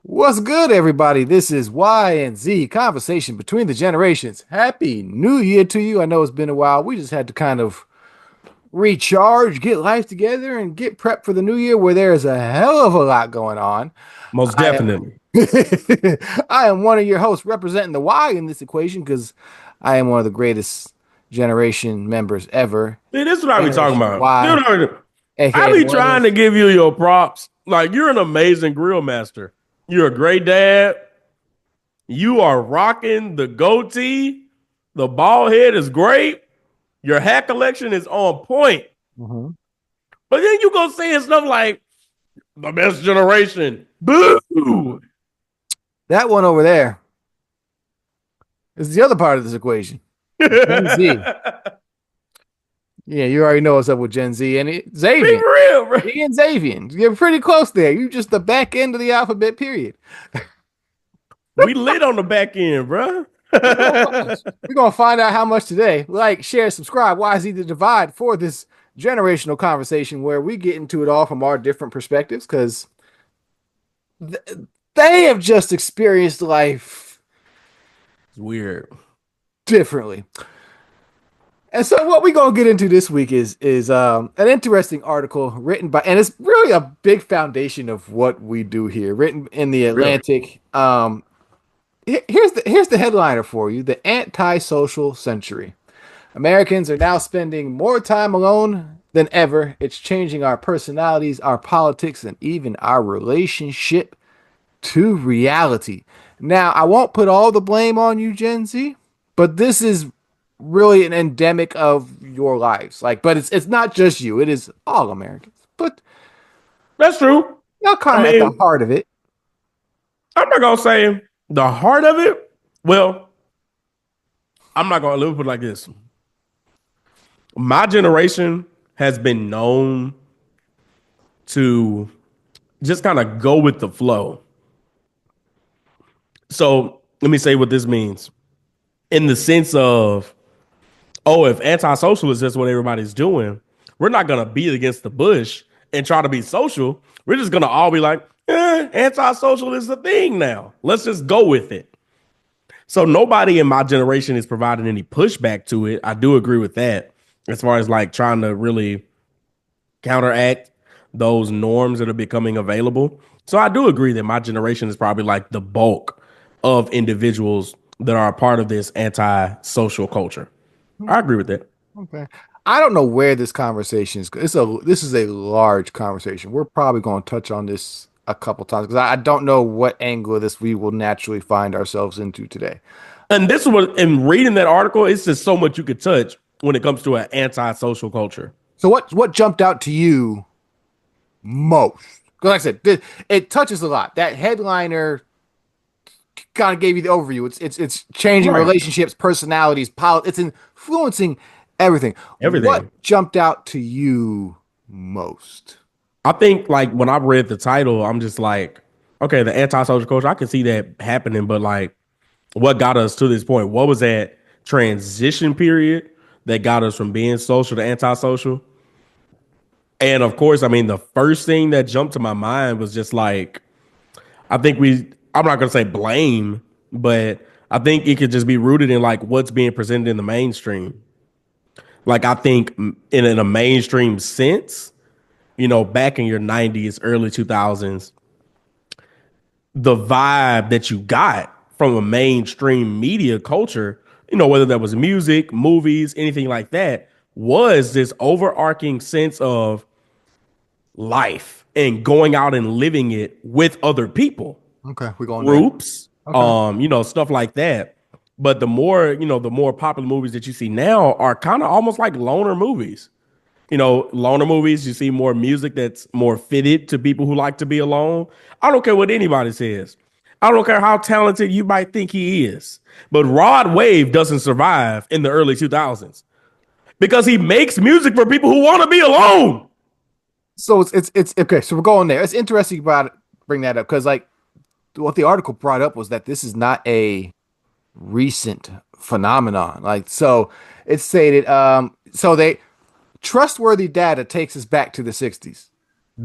What's good, everybody? This is Y and Z Conversation Between the Generations. Happy New Year to you. I know it's been a while. We just had to kind of recharge, get life together, and get prepped for the new year where there is a hell of a lot going on. Most I am definitely. I am one of your hosts representing the Y in this equation because I am one of the greatest generation members ever. See, this is what I be talking Generation about. Y, I aka be trying to millennials. give you your props. Like, you're an amazing grill master. You're a great dad. You are rocking the goatee. The bald head is great. Your hat collection is on point. Mhm. But then you go saying stuff like the best generation. Boo. That one over there is the other part of this equation. Gen Z. Be Yeah, you already know what's up with Gen Z and for Xavier. real, bro. Me and Xavier. You're pretty close there. You just the back end of the alphabet, period. We lit on the back end, bro. We're gonna find, we're gonna find out how much today. Like, share, subscribe. Why is the divide for this generational conversation where we get into it all from our different perspectives? Because th- they have just experienced life It's weird. differently. And so what we're gonna get into this week is an interesting article written by, and it's really a big foundation of what we do here, written in the Really. Atlantic. Here's the headliner for you: the antisocial century. Americans are now spending more time alone than ever. It's changing our personalities, our politics, and even our relationship to reality. Now, I won't put all the blame on you, Gen Z, but this is really an endemic of your lives. Like, but it's not just you; it is all Americans. But That's true. you're I kind of at the mean, heart of it. I'm not gonna say the heart of it. Well, I'm not gonna let me put it like this. My generation has been known to just kind of go with the flow. So let me say what this means. In the sense of, oh, if antisocial is just what everybody's doing, we're not gonna beat against the bush and try to be social. We're just gonna all be like, antisocial is the thing now. Let's just go with it. So nobody in my generation is providing any pushback to it. I do agree with that as far as like trying to really counteract those norms that are becoming available. So I do agree that my generation is probably like the bulk of individuals that are a part of this anti-social culture. I agree with that. Okay. I don't know where this conversation is. This is a large conversation. We're probably going to touch on this a couple times because I don't know what angle of this we will naturally find ourselves into today. And this is what in reading that article, it's just so much you could touch when it comes to an anti-social culture. So what jumped out to you most? Because like I said, it touches a lot. That headliner kind of gave you the overview. It's changing Right. relationships, personalities, it's influencing everything. What Everything. jumped out to you most? I think like when I read the title, I'm just like, okay, the anti-social culture, I can see that happening, but like what got us to this point? What was that transition period that got us from being social to antisocial? And of course, I mean, the first thing that jumped to my mind was just like, I think I'm not going to say blame, but I think it could just be rooted in like what's being presented in the mainstream. Like, I think in a mainstream sense, back in your 90s, early 2000s, the vibe that you got from a mainstream media culture, whether that was music, movies, anything like that, was this overarching sense of life and going out and living it with other people, Okay, we're going there. groups, Okay. stuff like that. But the more popular movies that you see now are kind of almost like loner movies. Loner movies, you see more music that's more fitted to people who like to be alone. I don't care what anybody says. I don't care how talented you might think he is. But Rod Wave doesn't survive in the early 2000s because he makes music for people who want to be alone. So it's okay. So we're going there. It's interesting about it, bring that up because like what the article brought up was that this is not a recent phenomenon. Like so, it's stated. So they trustworthy data takes us back to the '60s.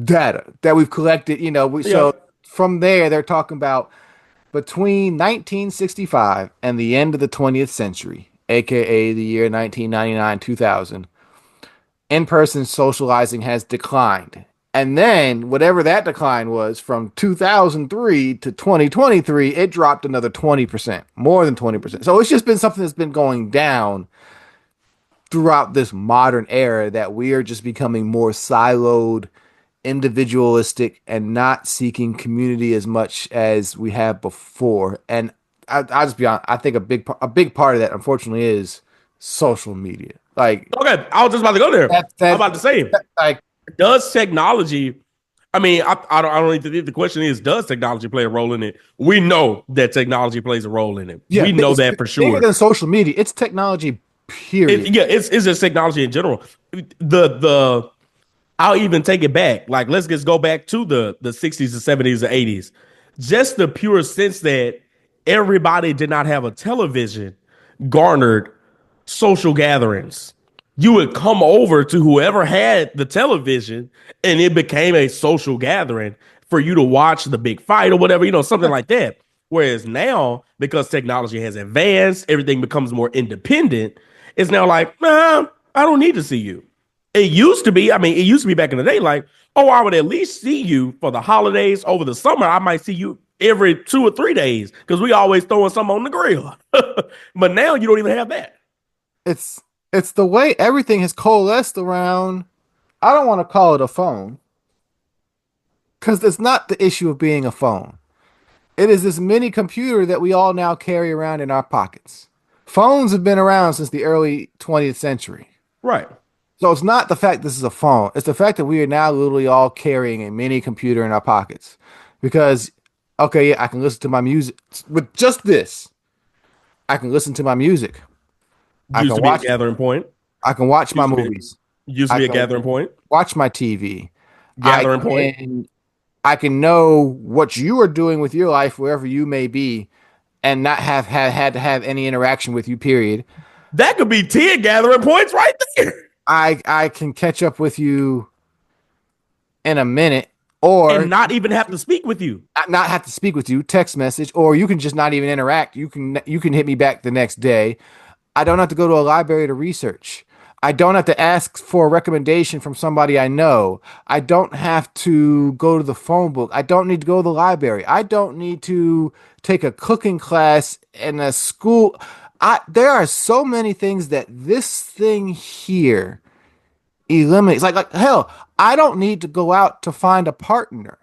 Data that we've collected. Yeah. from there, they're talking about between 1965 and the end of the 20th century, aka the year 1999 2000, in person socializing has declined. And then, whatever that decline was from 2003 to 2023, it dropped another 20%, more than 20%. So it's just been something that's been going down throughout this modern era that we are just becoming more siloed, individualistic, and not seeking community as much as we have before. And I'll just be honest, I think a big part of that, unfortunately, is social media. Like Okay, I was just about to go there. I'm that about to say, like does technology? I mean, I don't even think the question is, does technology play a role in it? We know that technology plays a role in it. yeah, We know it's that for bigger sure. than social media. It's technology, period. Yeah, it's just technology in general. The I'll even take it back. Like, let's just go back to the 60s, the 70s, the 80s. Just the pure sense that everybody did not have a television garnered social gatherings. You would come over to whoever had the television, and it became a social gathering for you to watch the big fight or whatever, something like that. Whereas now, because technology has advanced, everything becomes more independent. It's now like, nah, I don't need to see you. It used to be, I mean, it used to be back in the day, like, oh, I would at least see you for the holidays over the summer. I might see you every 2 or 3 days because we always throwing something on the grill. But now you don't even have that. It's it's the way everything has coalesced around. I don't want to call it a phone because it's not the issue of being a phone. It is this mini computer that we all now carry around in our pockets. Phones have been around since the early 20th century. Right. So it's not the fact this is a phone. It's the fact that we are now literally all carrying a mini computer in our pockets. Because, okay, yeah, I can listen to my music with just this. I can listen to my music. I Used can to be a watch. gathering point. I can watch my Used to be movies. used to I be a can gathering point. watch my TV. I Gathering point. can I can know what you are doing with your life wherever you may be, and not have had to have any interaction with you. Period. That could be 10 gathering points right there. I can catch up with you in a minute, And or not even have to speak with you. not have to speak with you, text message, or you can just not even interact. You can hit me back the next day. I don't have to go to a library to research. I don't have to ask for a recommendation from somebody I know. I don't have to go to the phone book. I don't need to go to the library. I don't need to take a cooking class in a school. There are so many things that this thing here eliminates. Like hell, I don't need to go out to find a partner.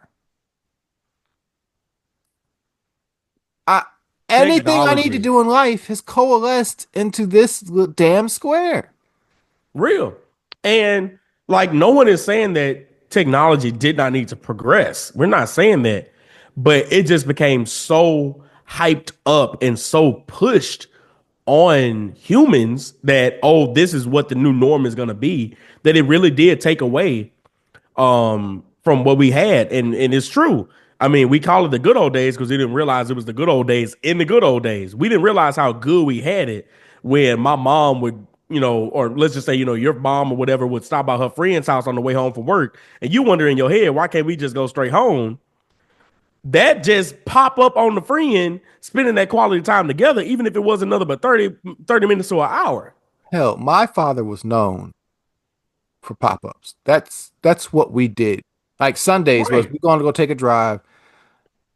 I Anything I need to Technology. do in life has coalesced into this damn square. Real. And like, no one is saying that technology did not need to progress. We're not saying that. But it just became so hyped up and so pushed on humans that, oh, this is what the new norm is going to be, that it really did take away from what we had. And it's true. I mean, we call it the good old days because we didn't realize it was the good old days in the good old days. We didn't realize how good we had it when my mom would, or let's just say, your mom or whatever would stop by her friend's house on the way home from work, and you wonder in your head, why can't we just go straight home? That just pop up on the friend, spending that quality time together, even if it was another but 30 minutes to an hour. Hell, my father was known for pop-ups. That's what we did. Like Sundays was Right. we going to go take a drive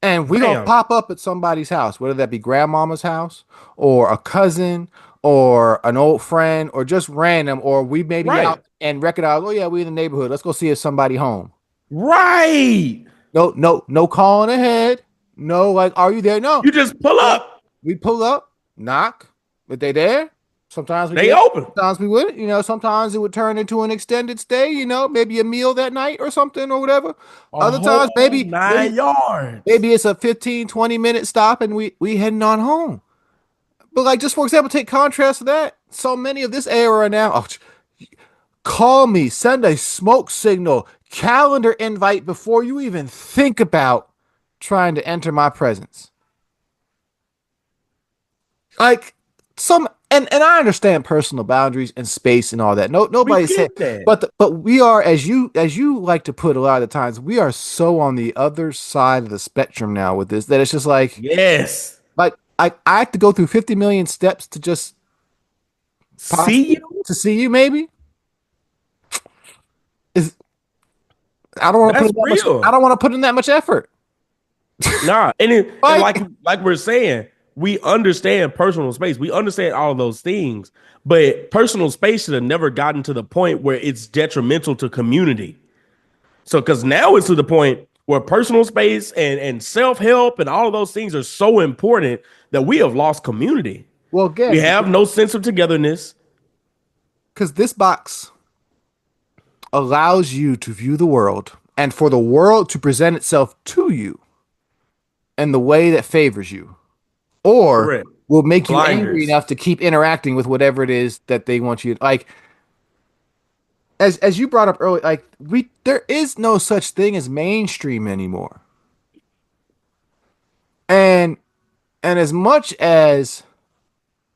and we gonna Bam. pop up at somebody's house, whether that be grandmama's house or a cousin or an old friend or just random, or we may be Right. out and recognize, oh yeah, we in the neighborhood. Let's go see if somebody home. Right. No calling ahead. No, like, are you there? No. You just pull So up. we pull up, knock. If they there, sometimes we They get, open. sometimes we wouldn't. Sometimes it would turn into an extended stay. Maybe a meal that night or something or whatever. A Other times, whole 9 yards. maybe it's a 15, 20 minute stop and we heading on home. But like, just for example, take contrast to that. So many of this era now. Oh, call me, send a smoke signal, calendar invite before you even think about trying to enter my presence. Like some and I understand personal boundaries and space and all that. No, We nobody said, get that. but we are, as you like to put a lot of the times, we are so on the other side of the spectrum now with this that it's just Yes. like I have to go through 50 million steps to just See possibly you? to see you. Maybe is I don't want to put That's in that much. I real. don't want to put in that much effort. Nah, and Like, like we're saying, we understand personal space. We understand all of those things, but personal space should have never gotten to the point where it's detrimental to community. So because now it's to the point where personal space and self-help and all of those things are so important that we have lost community. well, We again, have no sense of togetherness. because this box allows you to view the world and for the world to present itself to you in the way that favors you or Correct. will make you angry Blinders. enough to keep interacting with whatever it is that they want you like as you brought up earlier, like we there is no such thing as mainstream anymore. And and as much as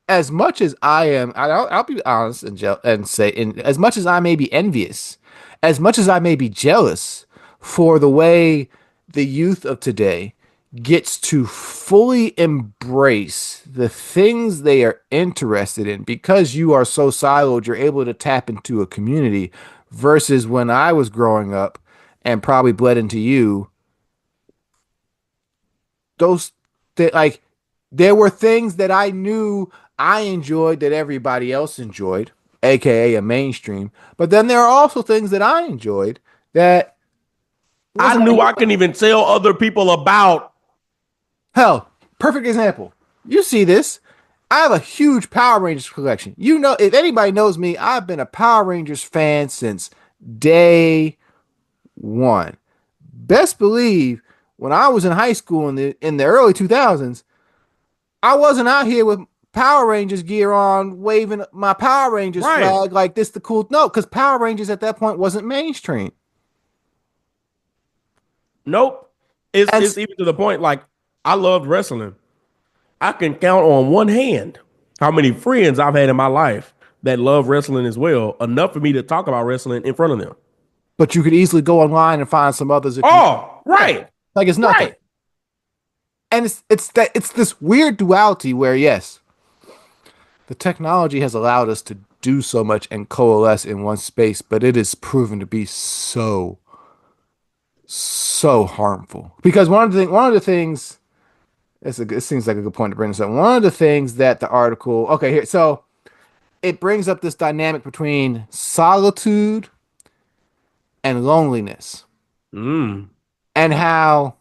I am, I'll be honest and say, as much as I may be envious, as much as I may be jealous for the way the youth of today gets to fully embrace the things they are interested in because you are so siloed, you're able to tap into a community versus when I was growing up and probably bled into you, those that like there were things that I knew I enjoyed that everybody else enjoyed, aka a mainstream. But then there are also things that I enjoyed that I wasn't knew I couldn't even tell other people about. hell. Perfect example. You see this. I have a huge Power Rangers collection. You know, if anybody knows me, I've been a Power Rangers fan since day one. Best believe when I was in high school in the early 2000s, I wasn't out here with Power Rangers gear on, waving my Power Rangers Right. flag like this the cool. No, because Power Rangers at that point wasn't mainstream. Nope. And It's even to the point like I loved wrestling. I can count on one hand how many friends I've had in my life that love wrestling as well, enough for me to talk about wrestling in front of them. but you could easily go online and find some others that you Oh, yeah, right. like it's nothing. Right. And it's this weird duality where yes, the technology has allowed us to do so much and coalesce in one space, but it is proven to be so harmful. Because one of the things it seems like a good point to bring this up. One of the things that the article, okay, here, so it brings up this dynamic between solitude and loneliness, Mm. and how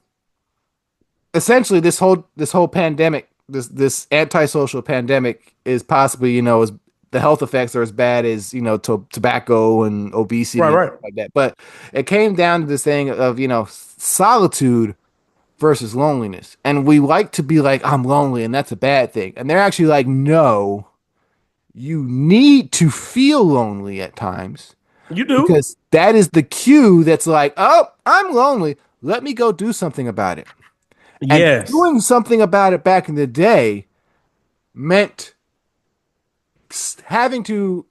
essentially this whole pandemic, this antisocial pandemic, is possibly as the health effects are as bad as tobacco and Right, obesity and right. stuff like that. But it came down to this thing of solitude versus loneliness, and we like to be like I'm lonely and that's a bad thing, and they're actually like no, you need to feel lonely at times You do. because that is the cue that's like, oh, I'm lonely. Let me go do something about it. And Yes. doing something about it back in the day meant having to,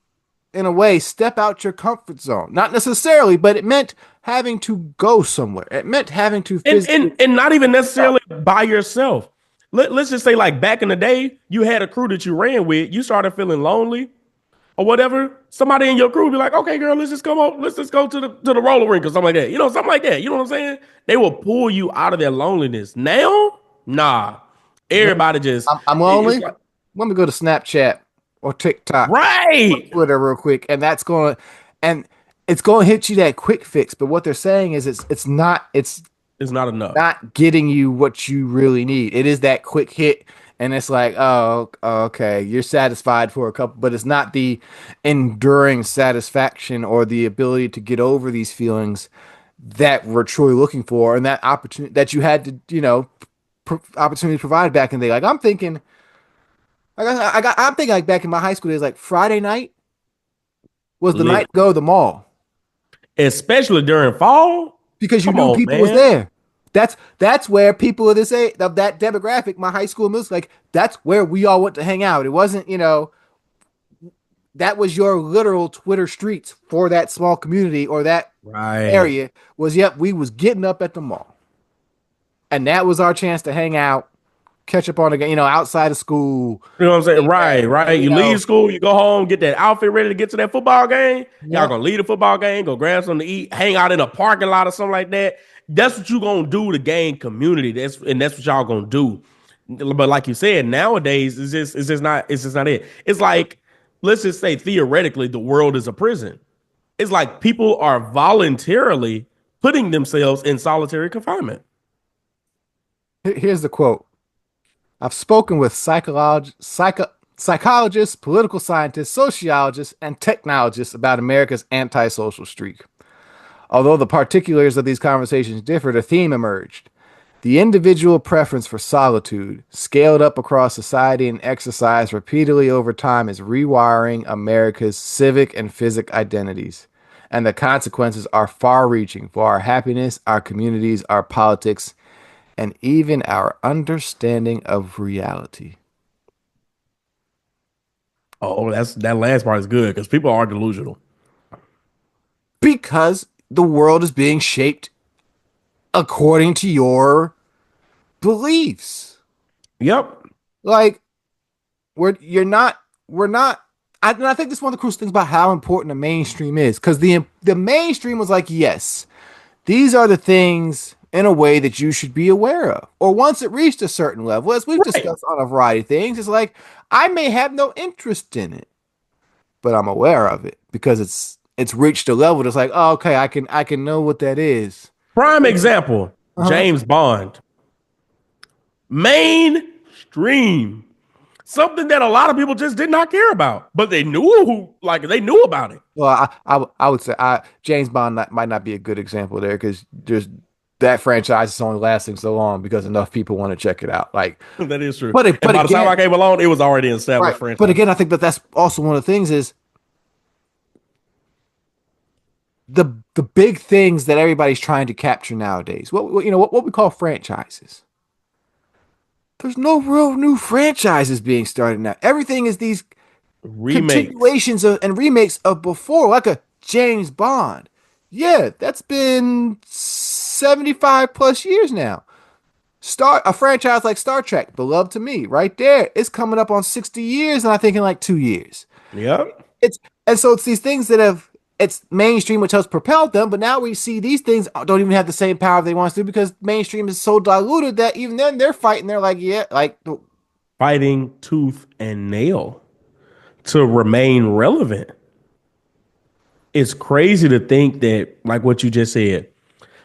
in a way, step out your comfort zone. Not necessarily, but it meant having to go somewhere. It meant having to physically. And not even necessarily by yourself. Let's just say like back in the day, you had a crew that you ran with, you started feeling lonely or whatever, somebody in your crew would be like, okay, girl, let's just come on, let's just go to the roller rink or something like that. Something like that. You know what I'm saying? They will pull you out of that loneliness. Now, nah. Everybody just I'm it's lonely. like Let me go to Snapchat or TikTok or right. Twitter real quick, and and it's going to hit you that quick fix. But what they're saying is it's It's not enough. not getting you what you really need. It is that quick hit, and it's like, oh, okay, you're satisfied for a couple, but it's not the enduring satisfaction or the ability to get over these feelings that we're truly looking for, and that opportunity that you had to, opportunity provided back in the day. Like I'm thinking, I'm thinking like back in my high school days, like Friday night was the night Lit. to go to the mall Especially during fall. because you Come knew on, people was man. there. That's where people of that demographic, my high school middle school, like that's where we all went to hang out. It wasn't, that was your literal Twitter streets for that small community or that Right. area was, yep, we was getting up at the mall. And that was our chance to hang out, catch up on the game, outside of school. You know what I'm saying? Thing that, Right, right. You leave school, you go home, get that outfit ready to get to that football game. Y'all yep. gonna leave the football game, go grab something to eat, hang out in a parking lot or something like that. That's what you gonna do to gain community. That's what y'all gonna do. But like you said, nowadays it's just not it. It's like, let's just say theoretically, the world is a prison. It's like people are voluntarily putting themselves in solitary confinement. Here's the quote. I've spoken with psychologists, political scientists, sociologists, and technologists about America's antisocial streak. Although the particulars of these conversations differed, a theme emerged. The individual preference for solitude, scaled up across society and exercised repeatedly over time, is rewiring America's civic and physic identities. And the consequences are far reaching for our happiness, our communities, our politics, and even our understanding of reality. Oh, that last part is good because people are delusional. Because the world is being shaped according to your beliefs. Yep. Like, we're not and I think this is one of the crucial things about how important the mainstream is, because the mainstream was like, yes, these are the things in a way that you should be aware of. Or once it reached a certain level, as we've Right. discussed on a variety of things, it's like I may have no interest in it, but I'm aware of it because it's reached a level that's like, oh, okay, I can know what that is. Prime example, Uh-huh. James Bond. Mainstream. Something that a lot of people just did not care about, but they knew about it. Well, I would say James Bond might not be a good example there, because there's that franchise is only lasting so long because enough people want to check it out. Like, That is true. but And by the time again, I came along, it was already an established right. But franchise. again, I think that that's also one of the things is the big things that everybody's trying to capture nowadays. What we call franchises. There's no real new franchises being started now. Everything is these Remakes. continuations and remakes of before, like a James Bond. Yeah, that's been 75 plus years now. A franchise like Star Trek, beloved to me, right there. It's coming up on 60 years, and I think in like 2 years. Yep. It's and so it's these things that have it's mainstream, which has propelled them, but now we see these things don't even have the same power they want to do, because mainstream is so diluted that even then they're fighting. They're like, yeah, like Fighting tooth and nail to remain relevant. It's crazy to think that, like what you just said,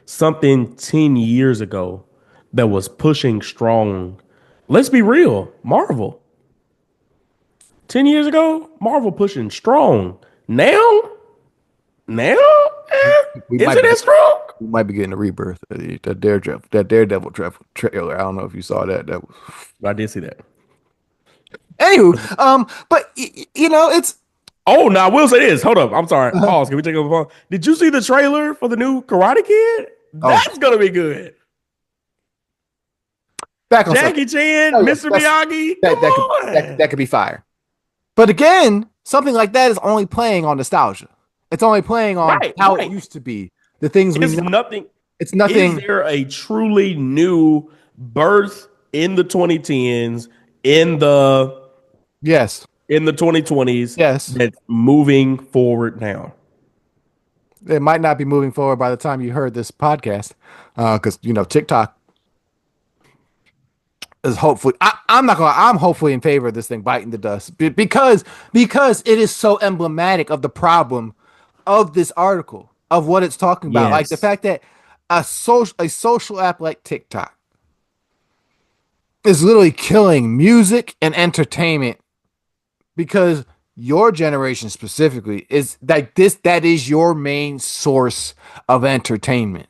something 10 years ago that was pushing strong. Let's be real, Marvel. 10 years ago, Marvel pushing strong. Now, we is might it be as strong? we might be getting a rebirth. That Daredevil trailer. I don't know if you saw that. That was I did see that. anywho. But it's Oh, now I will say this. Hold up. I'm sorry. Pause. Can we take over the phone? Did you see the trailer for the new Karate Kid? oh That's gonna be good. back on subject. Jackie Oh Chan, yeah, Mr. Miyagi. Come that on. could be fire. But again, something like that is only playing on nostalgia. It's only playing on Right, how it right. used to be. The things we It's know. nothing. It's Is nothing. there a truly new birth in the 2010s, in the Yes. 2020s Yes. that's moving forward now? It might not be moving forward by the time you heard this podcast. Because TikTok is hopefully I'm not gonna I'm hopefully in favor of this thing biting the dust, because it is so emblematic of the problem of this article, of what it's talking about. Like the Yes. fact that a social app like TikTok is literally killing music and entertainment, because your generation specifically is like this, that is your main source of entertainment,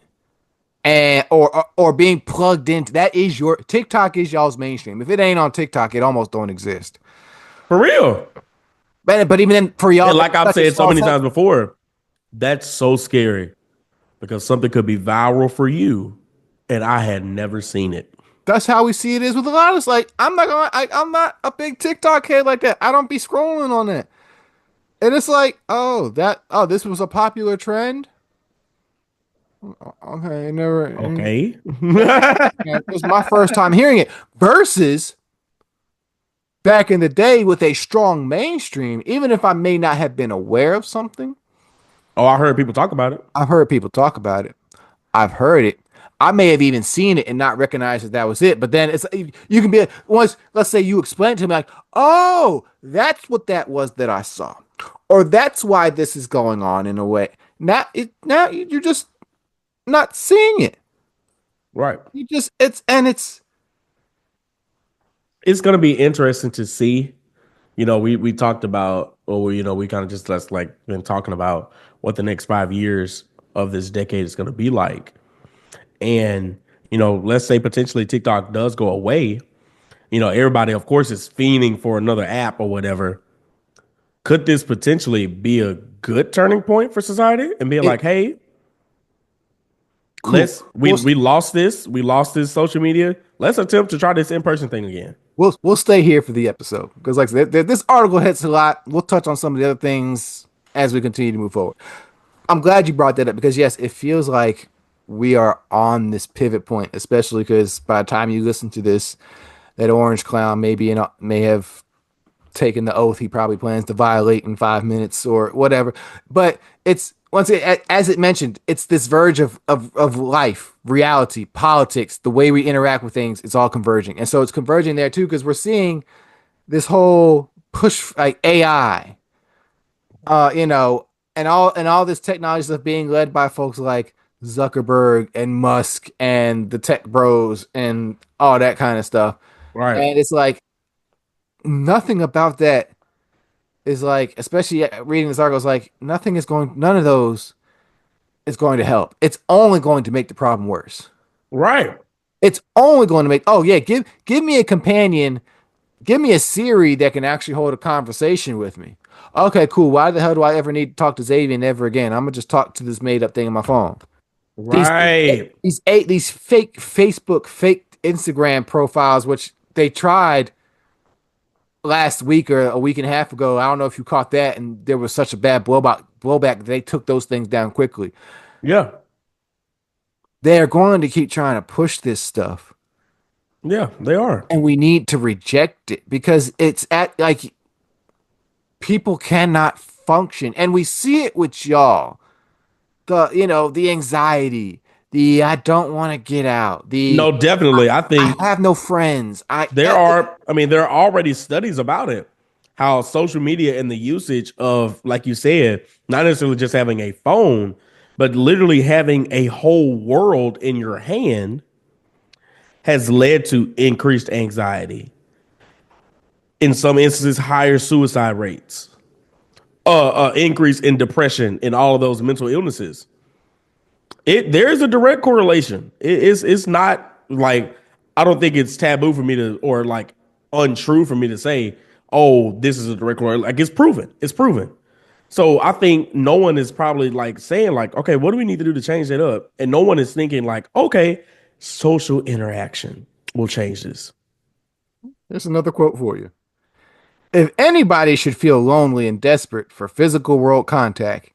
and or being plugged into that is your TikTok is y'all's mainstream. If it ain't on TikTok, it almost don't exist. For real. But even then, for y'all, And that's like I've such a said so small many times segment. before, that's so scary because something could be viral for you and I had never seen it. That's how we see it is with a lot of us. Like I'm not a big TikTok head like that. I don't be scrolling on that. And it's like, oh, this was a popular trend. Okay, never. Okay. Yeah, it was my first time hearing it. Versus back in the day with a strong mainstream, even if I may not have been aware of something, Oh, I heard people talk about it. I've heard people talk about it. I've heard it. I may have even seen it and not recognized that that was it. But then it's you can be once, let's say you explain it to me like, oh, that's what that was that I saw, or that's why this is going on in a way. Now you're just not seeing it. Right. You just it's It's gonna be interesting to see. We talked about, or we kind of just let's like been talking about what the next 5 years of this decade is gonna be like. And let's say potentially TikTok does go away. Everybody, of course, is fiending for another app or whatever. Could this potentially be a good turning point for society and being it like, hey, cool. let's we lost this social media. Let's attempt to try this in person thing again. We'll stay here for the episode because like I said, this article hits a lot. We'll touch on some of the other things as we continue to move forward. I'm glad you brought that up because yes, it feels like we are on this pivot point, especially because by the time you listen to this, that orange clown may have taken the oath he probably plans to violate in 5 minutes or whatever. But it's once it, as it mentioned, it's this verge of life, reality, politics, the way we interact with things. It's all converging, and so it's converging there too because we're seeing this whole push like AI, you know, and all this technology stuff being led by folks like Zuckerberg and Musk and the tech bros and all that kind of stuff. Right. And it's like nothing about that is like, especially reading this article, is like none of those is going to help. It's only going to make the problem worse. Right. It's only going to make, oh yeah, give me a companion, give me a Siri that can actually hold a conversation with me. Okay, cool. Why the hell do I ever need to talk to Xavier ever again? I'm gonna just talk to this made up thing on my phone. These Right. these fake Facebook, fake Instagram profiles, which they tried last week or a week and a half ago. I don't know if you caught that, and there was such a bad blowback that they took those things down quickly. Yeah. They're going to keep trying to push this stuff, Yeah. They are. and we need to reject it because it's at like people cannot function, and we see it with y'all. The anxiety, the I don't want to get out, the No, definitely. I I think have no friends. there are already studies about it. How social media and the usage of, like you said, not necessarily just having a phone, but literally having a whole world in your hand has led to increased anxiety. In some instances, higher suicide rates, increase in depression, and all of those mental illnesses. There is a direct correlation. It's not like, I don't think it's taboo for me to, or like untrue for me to say, oh, this is a direct correlation. Like, it's proven. It's proven. So I think no one is probably like saying like, okay, what do we need to do to change that up? And no one is thinking like, okay, social interaction will change this. There's another quote for you. If anybody should feel lonely and desperate for physical world contact,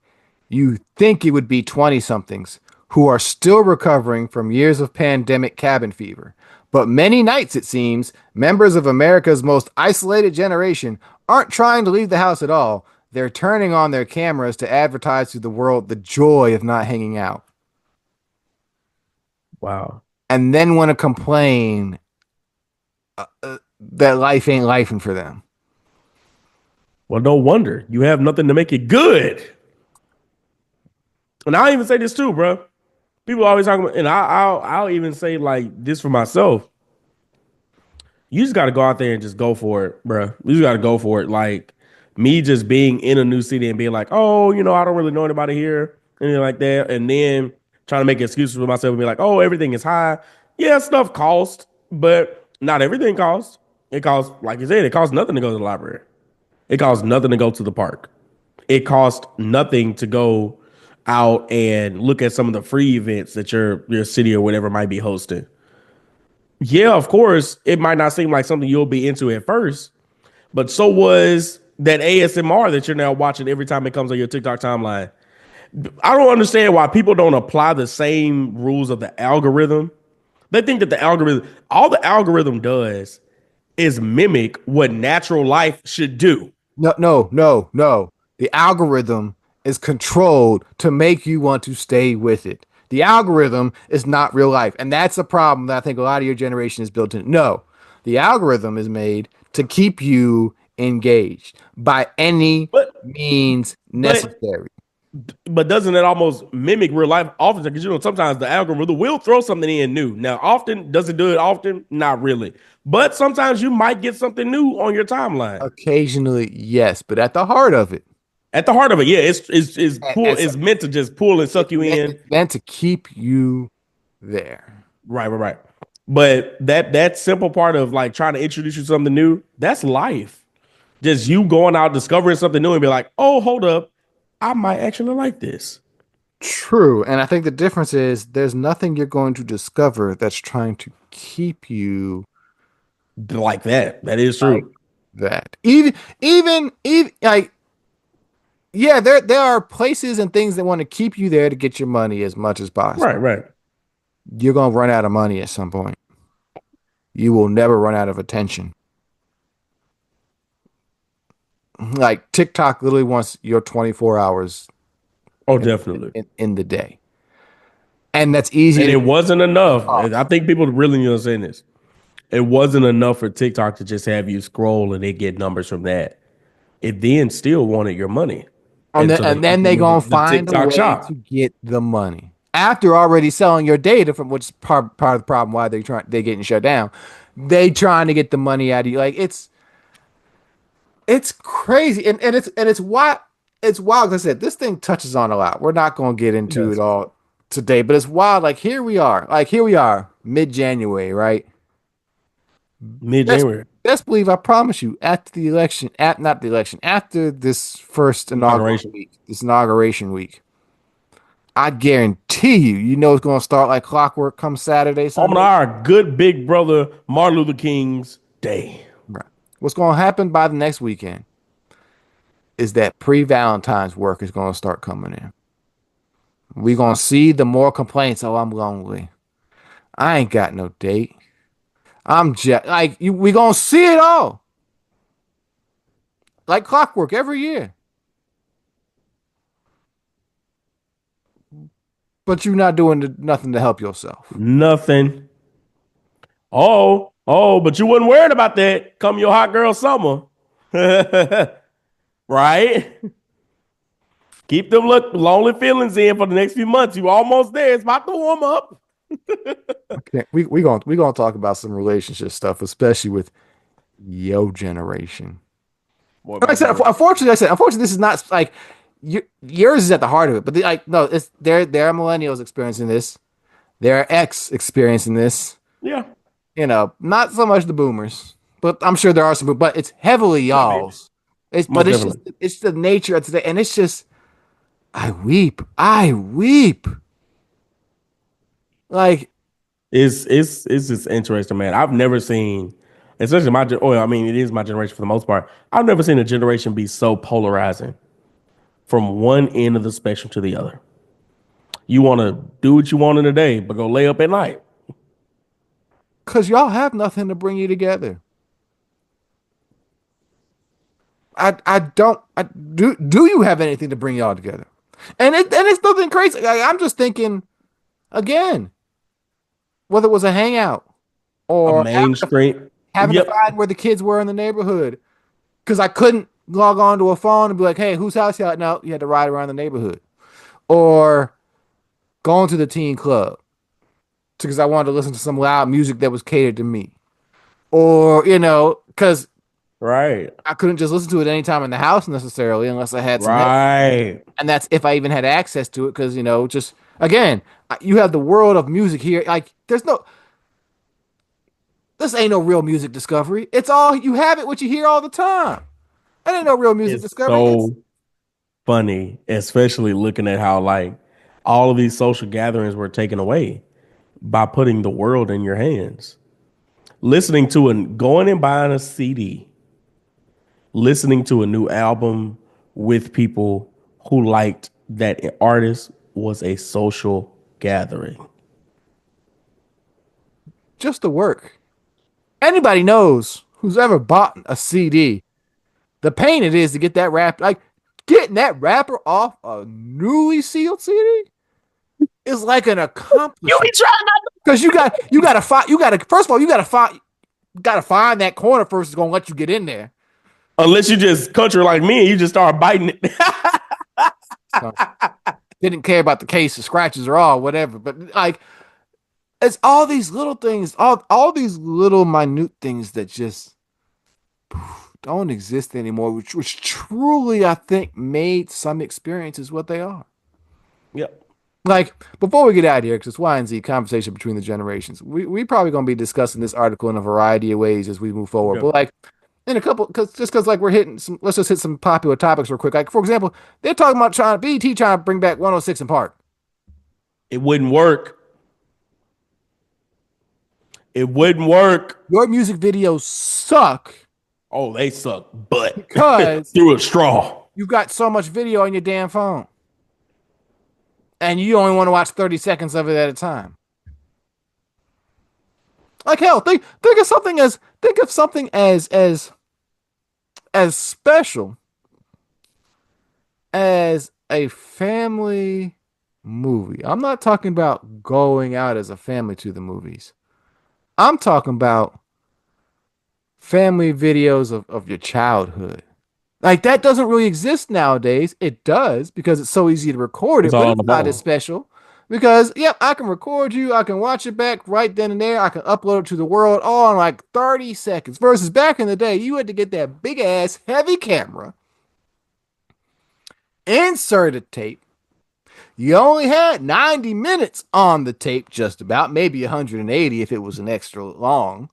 you think it would be 20 somethings who are still recovering from years of pandemic cabin fever. But many nights, it seems, members of America's most isolated generation aren't trying to leave the house at all. They're turning on their cameras to advertise to the world the joy of not hanging out. Wow. And then want to complain that life ain't lifing for them. Well, no wonder you have nothing to make it good. And I'll even say this too, bro. People always talking about, and I'll even say like this for myself. You just got to go out there and just go for it, bro. You just got to go for it. Like, me just being in a new city and being like, oh, I don't really know anybody here, anything like that, and then trying to make excuses for myself and be like, oh, everything is high. Yeah, stuff costs, but not everything costs. It costs, like you said, it costs nothing to go to the library. It costs nothing to go to the park. It costs nothing to go out and look at some of the free events that your city or whatever might be hosting. Yeah, of course, it might not seem like something you'll be into at first, but so was that ASMR that you're now watching every time it comes on your TikTok timeline. I don't understand why people don't apply the same rules of the algorithm. They think that the algorithm, all the algorithm does is mimic what natural life should do. No, no, no, no. The algorithm is controlled to make you want to stay with it. The algorithm is not real life. And that's a problem that I think a lot of your generation is built in. No, the algorithm is made to keep you engaged by any But means but necessary. but doesn't it almost mimic real life often? Because sometimes the algorithm will throw something in new. Now, often does it do it often? Not really. But sometimes you might get something new on your timeline. Occasionally, yes, but at the heart of it, At the heart of it, yeah, it's pull. and so It's meant to just pull and suck you in. it's meant to keep you there. Right, right, right. But that simple part of like trying to introduce you to something new, that's life. Just you going out discovering something new and be like, oh, hold up, I might actually like this. True. And I think the difference is there's nothing you're going to discover that's trying to keep you Like that. That is like true. that. Even like yeah, there are places and things that want to keep you there to get your money as much as Right, possible. right. You're gonna run out of money at some point. You will never run out of attention. Like TikTok literally wants your 24 hours Oh, in, definitely. in the day. And that's easy And to it wasn't enough. off. I think people really need to understand this. It wasn't enough for TikTok to just have you scroll and they get numbers from that. It then still wanted your money. And so they And put then you they in gonna the find a TikTok way to shop. get the money after already selling your data, from which is part of the problem why they getting shut down. They trying to get the money out of you. Like it's crazy, and it's why it's wild. Like I said, this thing touches on a lot. We're not gonna get into it Yes. all today, but it's wild. Here we are, mid January, right? Mid Best January best believe, I promise you, after the election, at not the election, after this first inaugural inauguration. week, this inauguration week. I guarantee you, you know it's going to start like clockwork come Saturday, On Sunday. our good big brother Martin Luther King's day. Right. What's going to happen by the next weekend is that pre-Valentine's work is going to start coming in. We're going to see the more complaints. Oh, I'm lonely. I ain't got no date. I'm just like you. We going to see it all like clockwork every year. But you're not doing nothing to help yourself. Nothing. Oh, but you wasn't worried about that. Come your hot girl summer. Right? Keep them look lonely feelings in for the next few months. You almost there. It's about to warm up. Okay, we gonna talk about some relationship stuff, especially with your generation. Boy, Like I my said, generation. unfortunately, this is not like yours is at the heart of it. But like, no, it's there are millennials experiencing this. There are X experiencing this. Yeah, You know, not so much the boomers, but I'm sure there are some. But it's heavily might be. y'all's. But Most definitely. it's the nature of today, and it's just I weep, I weep. Like, It's just interesting, man. I've never seen, especially I mean, it is my generation for the most part. I've never seen a generation be so polarizing from one end of the spectrum to the other. You want to do what you want in the day, but go lay up at night. cause y'all have nothing to bring you together. I don't I do you have anything to bring y'all together? And it's nothing crazy. Like, I'm just thinking again, whether it was a hangout A or mainstream. having to Yep. find where the kids were in the neighborhood because I couldn't log on to a phone and be like, hey, whose house y'all? No, you had to ride around the neighborhood or going to the teen club because I wanted to listen to some loud music that was catered to me, or because Right. I couldn't just listen to it anytime in the house necessarily unless I had some head, Right. and that's if I even had access to it because just again, you have the world of music here. Like, this ain't no real music discovery. It's all you have it what you hear all the time. That ain't no real music It's discovery. It's so funny, especially looking at how like all of these social gatherings were taken away by putting the world in your hands. Listening to and going and buying a CD listening to a new album with people who liked that artist was a social gathering. Just the work. Anybody knows who's ever bought a CD, the pain it is to get that wrap, like getting that wrapper off a newly sealed CD is like an You be accomplishment. trying not Because you gotta find you gotta first of all you gotta find that corner first is gonna let you get in there. unless you just country like me and you just start biting it. So didn't care about the case, the scratches or all, whatever. But like it's all these little things, all these little minute things that just don't exist anymore, which truly I think made some experiences what they are. Yep. Like before we get out of here, because it's Y and Z conversation between the generations, we probably gonna be discussing this article in a variety of ways as we move forward. Okay. But like in a couple, because like we're hitting some, let's just hit some popular topics real quick. Like for example, they're talking about BET trying to bring back 106 in Park. It wouldn't work. It wouldn't work. Your music videos suck Oh, they suck butt because through a straw. you've got so much video on your damn phone, and you only want to watch 30 seconds of it at a time. Like hell, think of something as special as a family movie. I'm not talking about going out as a family to the movies. I'm talking about family videos of your childhood. Like that doesn't really exist nowadays. It does because it's so easy to record It's it, but all on it's the not as phone. special because yep, I can record you, I can watch it back right then and there, I can upload it to the world all in like 30 seconds. Versus back in the day, you had to get that big ass heavy camera, insert a tape. You only had 90 minutes on the tape, just about, maybe 180 if it was an extra long.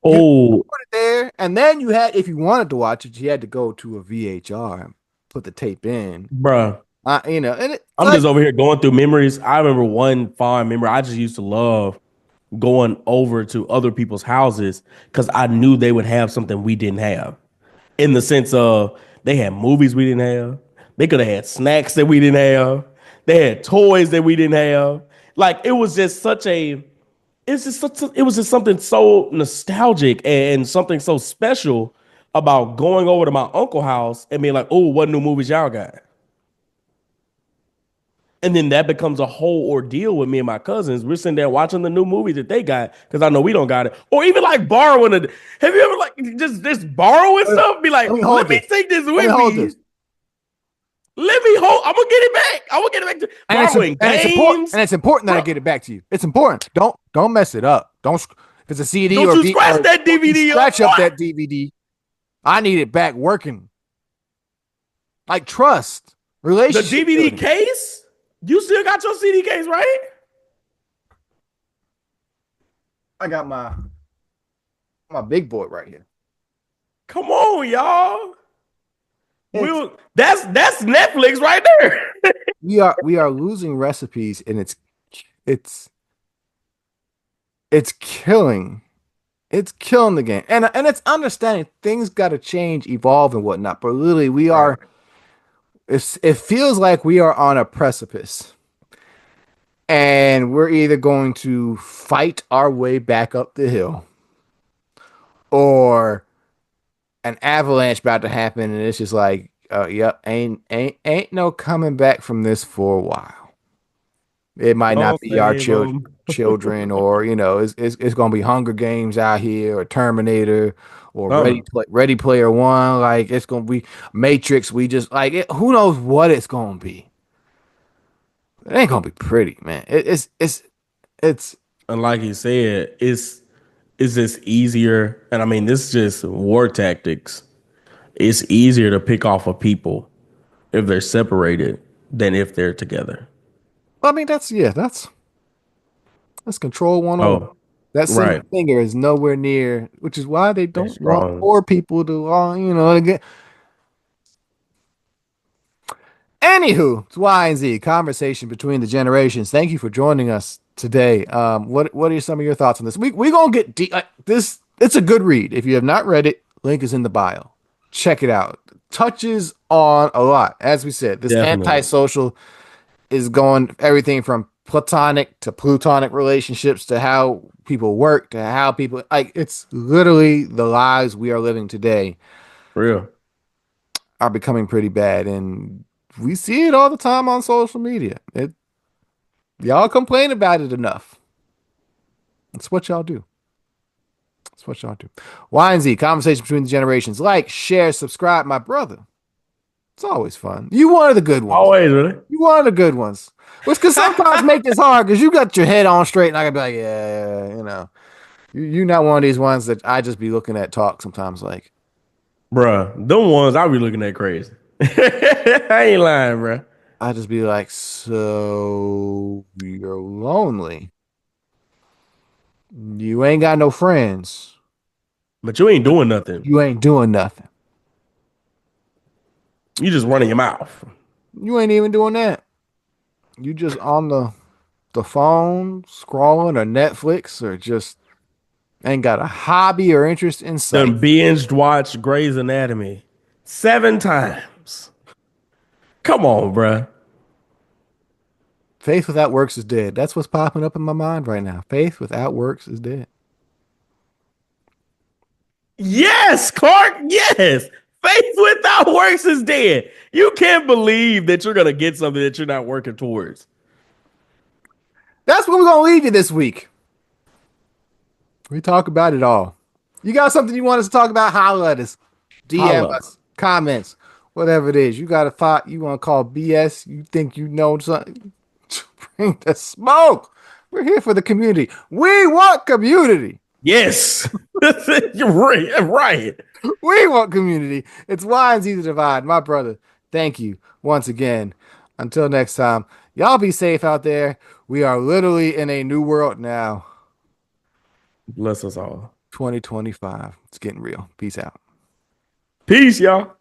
You Oh, put it there, and then you had, if you wanted to watch it, you had to go to a VHR and put the tape in. bruh. And it I'm like just over here going through memories. I remember one fond memory. I just used to love going over to other people's houses because I knew they would have something we didn't have. In the sense of they had movies we didn't have. They could have had snacks that we didn't have. They had toys that we didn't have. Like it was just such a it was just something so nostalgic and something so special about going over to my uncle's house and being like, "Oh, what new movies y'all got?" And then that becomes a whole ordeal with me and my cousins. We're sitting there watching the new movie that they got because I know we don't got it, or even like borrowing it. Have you ever like just borrowing stuff? Be like, let me let hold me this. take this Let me with hold me. this. Let me hold. I'm gonna get it back. I'm gonna get it back to And it's borrowing important games, that I bro. get it back to you. It's important. Don't mess it up. Don't if it's a CD Don't or you V scratch that or you DVD up, scratch up boy. that DVD. I need it back working. Like trust, The relationship DVD building. case. You still got your CD case, right? I got my big boy right here. Come on, y'all. It's That's Netflix right there. we are losing recipes and it's it's killing it's killing the game. And it's understanding things gotta change, evolve and whatnot. But literally Right. it feels like we are on a precipice. And we're either going to fight our way back up the hill or an avalanche about to happen and it's just like yep, ain't no coming back from this for a while. It might not Don't be our save them. children, or it's gonna be Hunger Games out here, or Terminator, or Something. Ready Player One. Like it's gonna be Matrix. We just like it, who knows what it's gonna be. It ain't gonna be pretty, man. It's And like you said, it's just easier. And I mean, this is just war tactics. It's easier to pick off of people if they're separated than if they're together. I mean that's control 101. Oh, That single right. finger is nowhere near, which is why they That's don't want strong. poor people to again. Anywho, it's Y and Z conversation between the generations. Thank you for joining us today. What are some of your thoughts on this? We gonna get deep. This It's a good read. If you have not read it, link is in the bio. Check it out. Touches on a lot. As we said, this Definitely. antisocial is going everything from platonic to plutonic relationships to how people work to how people like it's literally the lives we are living today For real. are becoming pretty bad and we see it all the time on social media. Y'all complain about it enough. That's what y'all do. That's what y'all do. Y and Z, conversation between the generations. Like, share, subscribe, my brother. It's always fun. You one of the good ones. Always, really. You one of the good ones. Which can sometimes make this hard because you got your head on straight and I can be like, yeah, you know. You're not one of these ones that I just be looking at talk sometimes like, Bruh, them ones I be looking at crazy. I ain't lying, bruh. I just be like, so you're lonely. You ain't got no friends. But you ain't doing nothing. You ain't doing nothing. You just running your mouth. You ain't even doing that. You just on the phone scrolling or Netflix or just ain't got a hobby or interest in sight. Done binged watched Grey's Anatomy 7 times. Come on, bruh. Faith without works is dead. That's what's popping up in my mind right now. Faith without works is dead. Yes, Clark. Yes. Faith without works is dead. You can't believe that you're gonna get something that you're not working towards. That's where we're gonna leave you this week. We talk about it all. You got something you want us to talk about? Holler at us. DM Holla. us. Comments. Whatever it is. You got a thought you want to call BS. You think you know something. Bring the smoke. We're here for the community. We want community. Yes. You're right. Right. We want community. It's Y and Z the Divide. My brother, thank you once again. Until next time, y'all be safe out there. We are literally in a new world now. Bless us all. 2025. It's getting real. Peace out. Peace, y'all.